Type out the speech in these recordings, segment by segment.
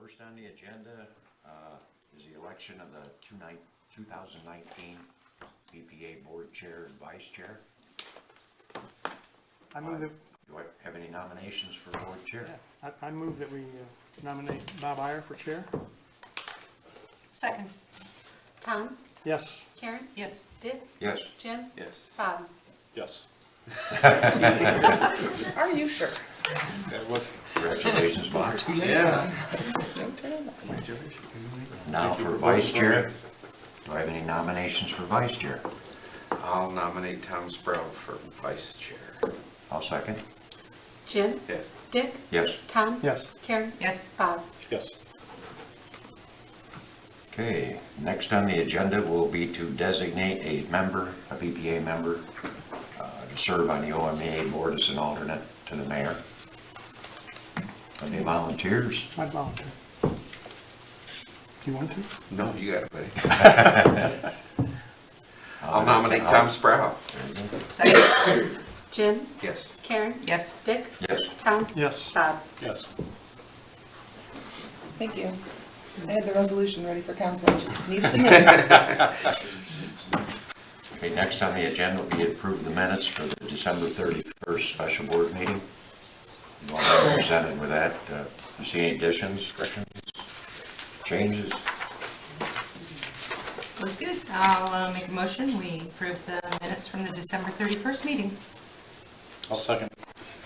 First on the agenda is the election of the 2019 BPA Board Chair and Vice Chair. I move that. Do I have any nominations for Board Chair? Yeah, I move that we nominate Bob Iyer for chair. Second. Tom? Yes. Karen? Yes. Dick? Yes. Jim? Yes. Bob? Yes. Are you sure? Congratulations, Bob. Yeah. Now for Vice Chair. Do I have any nominations for Vice Chair? I'll nominate Tom Sprout for Vice Chair. I'll second. Jim? Yes. Dick? Yes. Tom? Yes. Karen? Yes. Bob? Yes. Okay, next on the agenda will be to designate a member, a BPA member, to serve on the OMA board as an alternate to the mayor. Any volunteers? I'd volunteer. Do you want to? No, you got it, buddy. I'll nominate Tom Sprout. Second. Jim? Yes. Karen? Yes. Dick? Yes. Tom? Yes. Bob? Yes. Thank you. I had the resolution ready for council, I just needed the name. Okay, next on the agenda will be to approve the minutes for the December 31st special board meeting. You all are presented with that. You see any additions, corrections, changes? Looks good. I'll make a motion. We approve the minutes from the December 31st meeting. I'll second.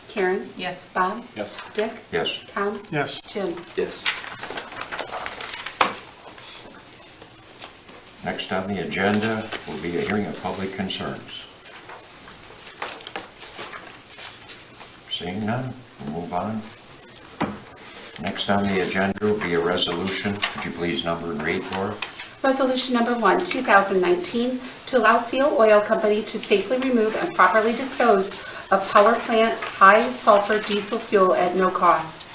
Karen? Yes. Bob? Yes. Dick? Yes. Tom? Yes. Jim? Yes. Next on the agenda will be a hearing of public concerns. Seeing none, we'll move on. Next on the agenda will be a resolution. Could you please number and read, Laura? Resolution number 1, 2019, to allow Fuel Oil Company to safely remove and properly dispose of power plant high sulfur diesel fuel at no cost.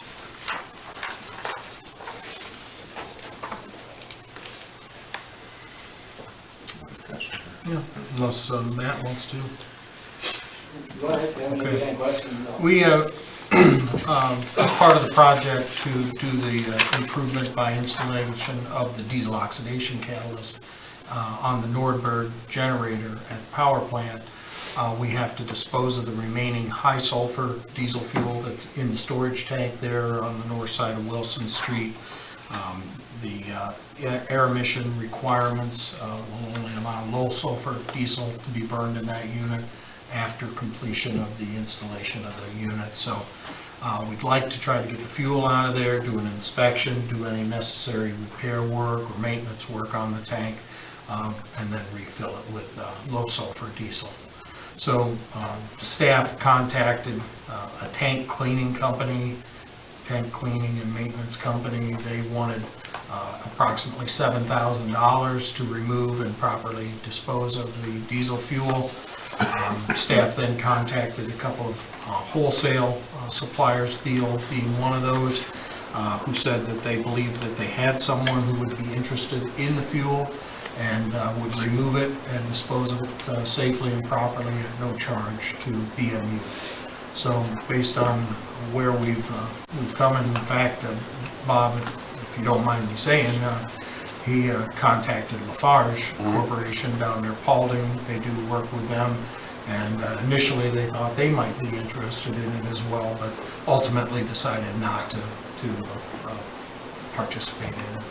Yeah, unless Matt wants to. Go ahead, if you have any questions. We, as part of the project to do the improvement by installation of the diesel oxidation catalyst on the Nordberg generator at the power plant, we have to dispose of the remaining high sulfur diesel fuel that's in the storage tank there on the north side of Wilson Street. The air emission requirements will only allow low sulfur diesel to be burned in that unit after completion of the installation of the unit. So we'd like to try to get the fuel out of there, do an inspection, do any necessary repair work or maintenance work on the tank, and then refill it with low sulfur diesel. So the staff contacted a tank cleaning company, tank cleaning and maintenance company. They wanted approximately $7,000 to remove and properly dispose of the diesel fuel. Staff then contacted a couple of wholesale suppliers, Steel being one of those, who said that they believed that they had someone who would be interested in the fuel and would remove it and dispose of it safely and properly at no charge to BMU. So based on where we've come, and in fact, Bob, if you don't mind me saying, he contacted Lafarge Corporation down there, Paulding. They do work with them, and initially they thought they might be interested in it as well, but ultimately decided not to participate in it.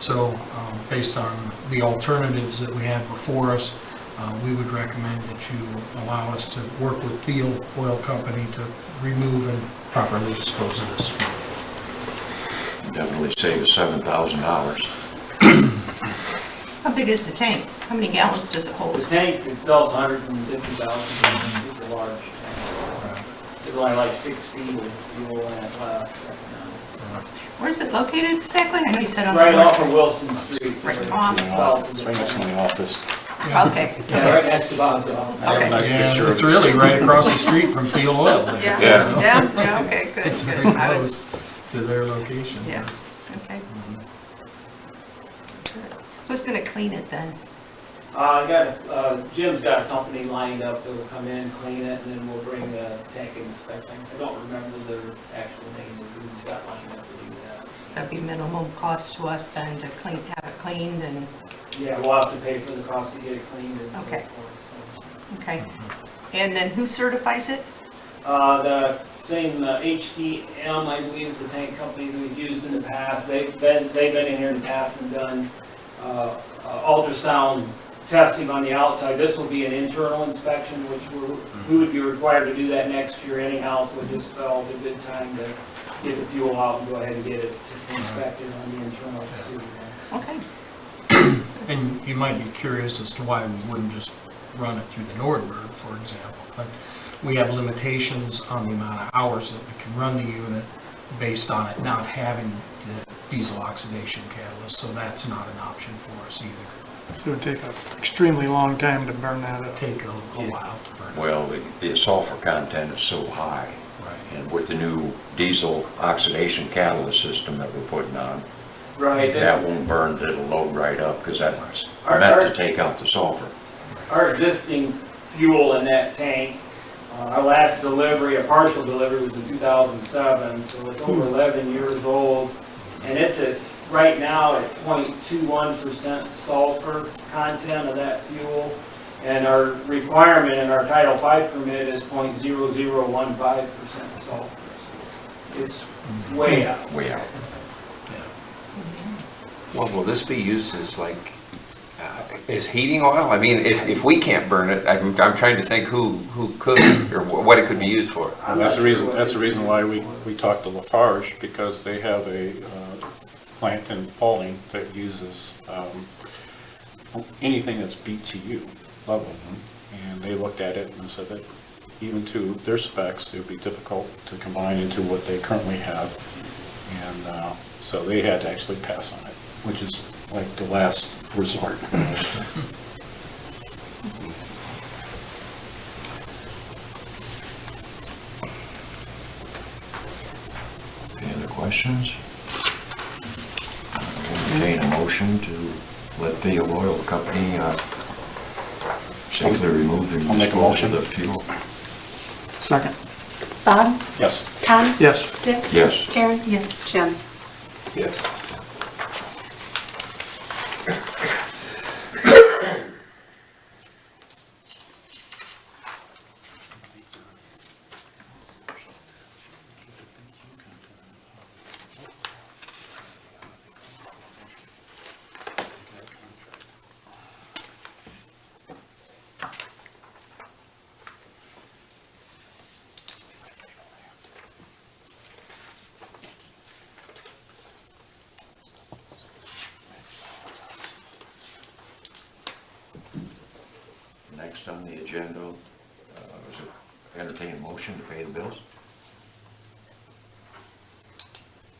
So based on the alternatives that we have before us, we would recommend that you allow us to work with Fuel Oil Company to remove and properly dispose of this fuel. Definitely save us $7,000. How big is the tank? How many gallons does it hold? The tank itself is 150,000, it's a large tank. It's only like 6 feet of fuel in it left right now. Where is it located exactly? I know you said on Right the off north of Wilson Street. Right where off. it's south of the Right next to my office. side. Okay. Yeah, right next to Bob's office. Okay. Nice And picture of it's it. really right across the street from Fuel Oil. there. Yeah. Yeah. Okay. Good. It's very Good. I was. close to their location. Yeah. Okay. Who's going to clean it then? Jim's got a company lined up that will come in, clean it, and then we'll bring the tank inspection. I don't remember their actual name, but who's got lined up to do that. that'd be minimum cost to us then to have it cleaned and, Yeah, we'll have to pay for the cost to get it cleaned and so Okay. forth, okay. And then who certifies it? so. The same HTM, I believe, is the tank company that we've used in the past. They've been in here in the past and done ultrasound testing on the outside. This will be an internal inspection, which we would be required to do that next year anyhow, so it just felt a good time to get the fuel out and go ahead and get it inspected on the internal too. Okay. And you might be curious as to why we wouldn't just run it through the Nordberg, for example. But we have limitations on the amount of hours that we can run the unit based on it not having the diesel oxidation catalyst, so that's not an option for us either. So it would take an extremely long time to burn that up. Take a while to burn. Well, the sulfur content is so high. Right. And with the new diesel oxidation catalyst system that we're putting on, Right. that won't burn, it'll load right up, because that's Our- meant to our- take out the sulfur. Our existing fuel in that tank, our last delivery, a partial delivery, was in 2007, so it's over 11 years old. And it's right now at 0.21% sulfur content of that fuel. And our requirement in our Title V permit is 0.0015% sulfur. It's way out. Way out. Well, will this be used as like, as heating oil? I mean, if we can't burn it, I'm trying to think who could, or what it could be used for. I'm That's not the reason, sure what that's the it is. reason why we talked to Lafarge, because they have a plant in Pauling that uses anything that's BTU level. And they looked at it and said that even to their specs, it would be difficult to combine into what they currently have. And so they had to actually pass on it, which is like the last resort. Any other questions? Entertain a motion to let the oil company safely remove and I'll make a dispose of motion. the fuel. Second. Bob? Yes. Tom? Yes. Dick? Yes. Karen? Yes. Jim? Yes. Next on the agenda, is it entertain a motion to pay the bills?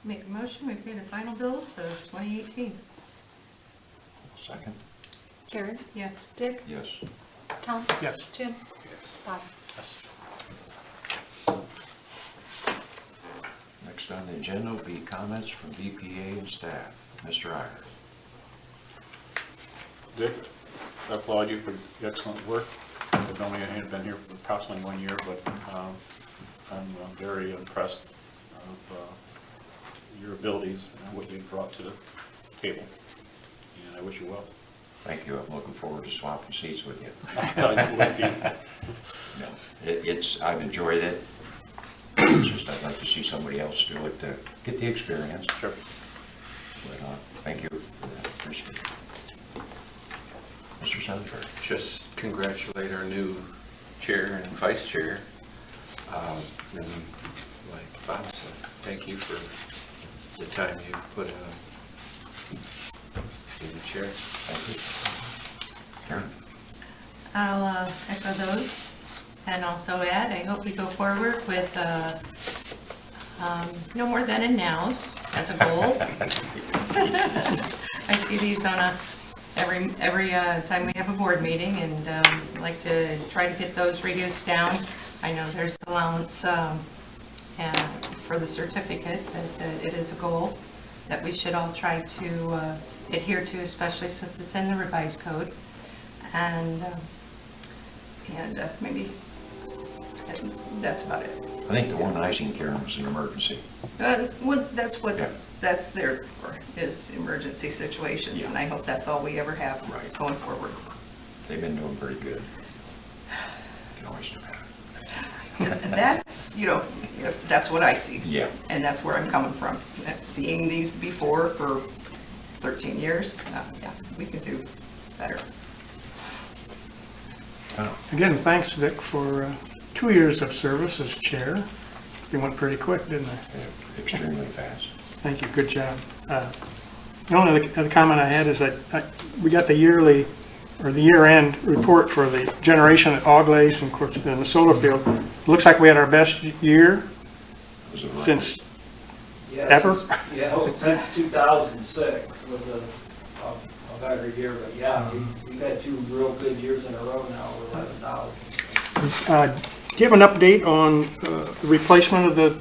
Make a motion, we pay the final bills of 2018. Second? Karen? Yes. Dick? Yes. Tom? Yes. Jim? Bob? Next on the agenda will be comments from Bpa and Staff. Mr. Iyer. Dick, I applaud you for the excellent work. I've only been here for approximately 1 year, but I'm very impressed of your abilities and what you've brought to the table. And I wish you well. Thank you. I'm looking forward to swapping seats with you. I thought you would be. No, I've enjoyed it. It's just I'd like to see somebody else do it to get the experience. Sure. But, thank you for that. Appreciate it. Mr. Salisbury. Just congratulate our new chair and vice chair. And like Bob said, thank you for the time you put in the chair. Thank you. Karen? I'll echo those and also add, I hope we go forward with no more than and nows as a goal. I see these on every time we have a board meeting, and like to try to get those reduced down. I know there's allowance and for the certificate, that it is a goal that we should all try to adhere to, especially since it's in the revised code. And maybe That's about it. I think the one icing cairn was an emergency. Well, that's what, Yeah. that's there for, is emergency situations, Yeah. and I hope that's all we ever have Right. going forward. They've been doing pretty good. Can always do better. That's, that's what I see. Yeah. And that's where I'm coming from. Seeing these before for 13 years, yeah, we can do better. Oh, Again, thanks, Vic, for 2 years of service as chair. They went pretty quick, didn't they? yeah, extremely fast. Thank you, good job. The only other comment I had is that we got the yearly, or the year-end report for the generation at Auglaize and of course in the solar field. It looks like we had our best year It was a record. since Yes, Ever? Yeah, well, since 2006 was a better year, but yeah, we've had 2 real good years in a row now, over 11,000. Do you have an update on the replacement of the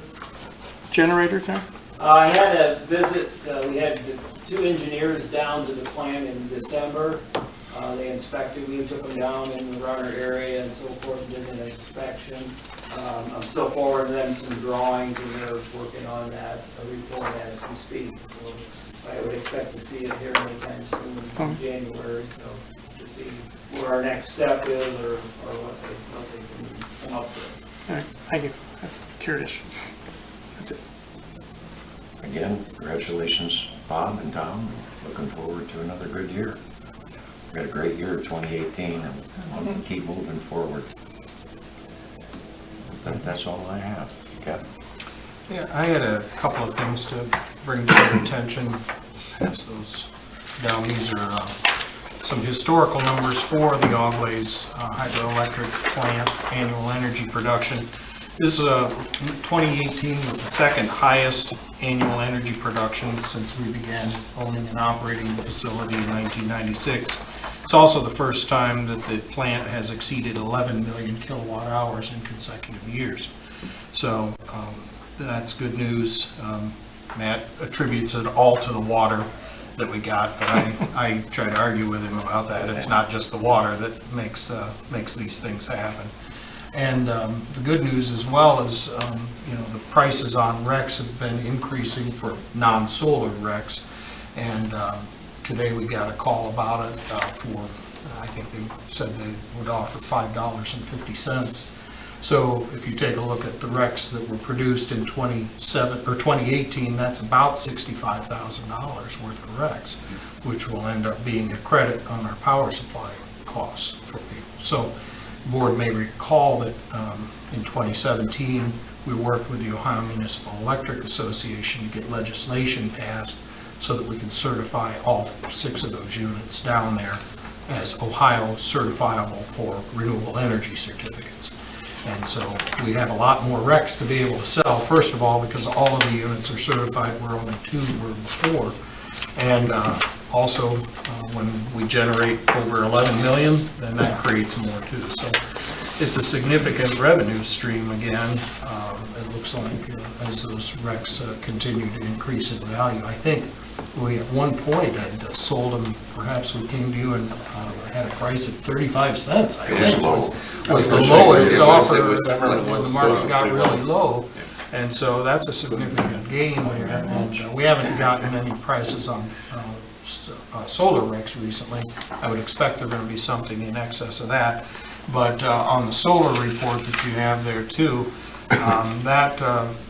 generators there? I had a visit, we had the 2 engineers down to the plant in December. They inspected, we took them down in the runner area and so forth, did an inspection. I'm still forwarding them some drawings and they're working on that report as we speak. So I would expect to see it here anytime soon in January, so to see where our next step is or what they can come up with. All right, thank you. I'm curious. That's it. Again, congratulations, Bob and Tom. Looking forward to another good year. We had a great year, 2018, and we'll keep moving forward. That's all I have. Kevin? Yeah, I had a couple of things to bring to your attention. Pass those down. These are some historical numbers for the Auglaize hydroelectric plant annual energy production. This 2018 was the second highest annual energy production since we began owning and operating the facility in 1996. It's also the first time that the plant has exceeded 11 million kilowatt hours in consecutive years. So that's good news. Matt attributes it all to the water that we got, but I try to argue with him about that. It's not just the water that makes these things happen. And the good news as well is, the prices on RECs have been increasing for non-solar RECs. And today we got a call about it for, I think they said they would offer $5.50. So if you take a look at the RECs that were produced in 2018, that's about $65,000 worth of RECs, which will end up being a credit on our power supply costs for people. So the board may recall that in 2017, we worked with the Ohio Municipal Electric Association to get legislation passed so that we can certify all 6 of those units down there as Ohio certifiable for renewable energy certificates. And so we have a lot more RECs to be able to sell, first of all, because all of the units are certified where only 2 were before. And also, when we generate over 11 million, then that creates more too. So it's a significant revenue stream again. It looks like as those RECs continue to increase in value. I think we at one point had sold them, perhaps we came to you and had a price at 35 cents, I think, was the lowest offer when the market got really low. And so that's a significant gain there. And we haven't gotten any prices on solar RECs recently. I would expect they're going to be something in excess of that. But on the solar report that you have there too, that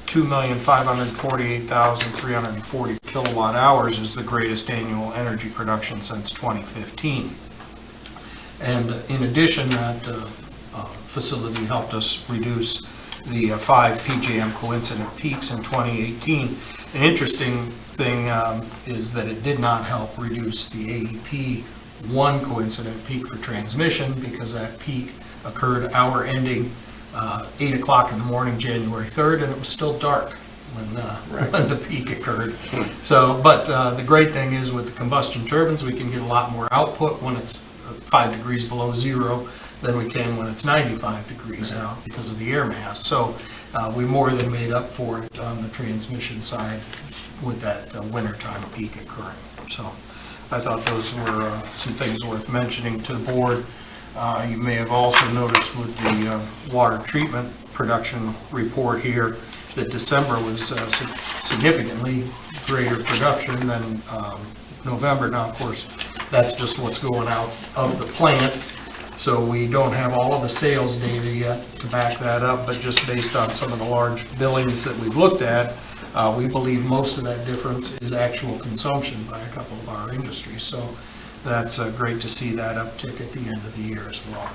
2,548,340 kilowatt hours is the greatest annual energy production since 2015. And in addition, that facility helped us reduce the 5 PJM coincident peaks in 2018. An interesting thing is that it did not help reduce the AEP 1 coincident peak for transmission, because that peak occurred hour ending 8 o'clock in the morning, January 3rd, and it was still dark when the peak occurred. So, but the great thing is with the combustion turbines, we can get a lot more output when it's 5 degrees below zero than we can when it's 95 degrees out because of the air mass. So we more than made up for it on the transmission side with that wintertime peak occurring. So I thought those were some things worth mentioning to the board. You may have also noticed with the water treatment production report here, that December was significantly greater production than November. Now, of course, that's just what's going out of the plant, so we don't have all of the sales data yet to back that up, but just based on some of the large billings that we've looked at, we believe most of that difference is actual consumption by a couple of our industries. So that's great to see that uptick at the end of the year as well.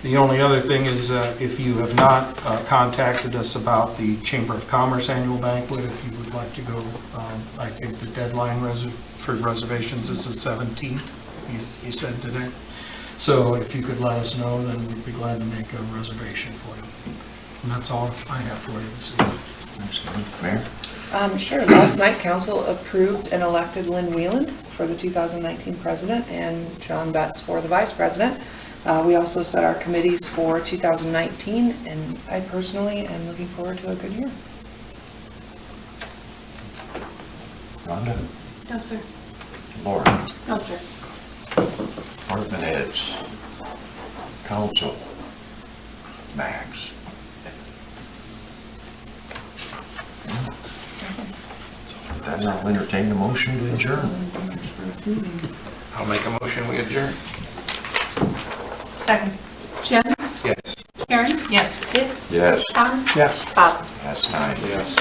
The only other thing is, if you have not contacted us about the Chamber of Commerce annual banquet, if you would like to go, I think the deadline for reservations is the 17th, you said today. So if you could let us know, then we'd be glad to make a reservation for you. And that's all I have for you this evening. Mayor? Sure. Last night, council approved and elected Lynn Wheeland for the 2019 president and John Betts for the vice president. We also set our committees for 2019, and I personally am looking forward to a good year. Rhonda? No, sir. Laura? No, sir. Department heads? Council? Max? Then I'll entertain the motion to adjourn. I'll make a motion, we adjourn. Second. Jim? Yes. Karen? Yes. Dick? Yes. Tom? Yes. Bob? That's 9. Yes.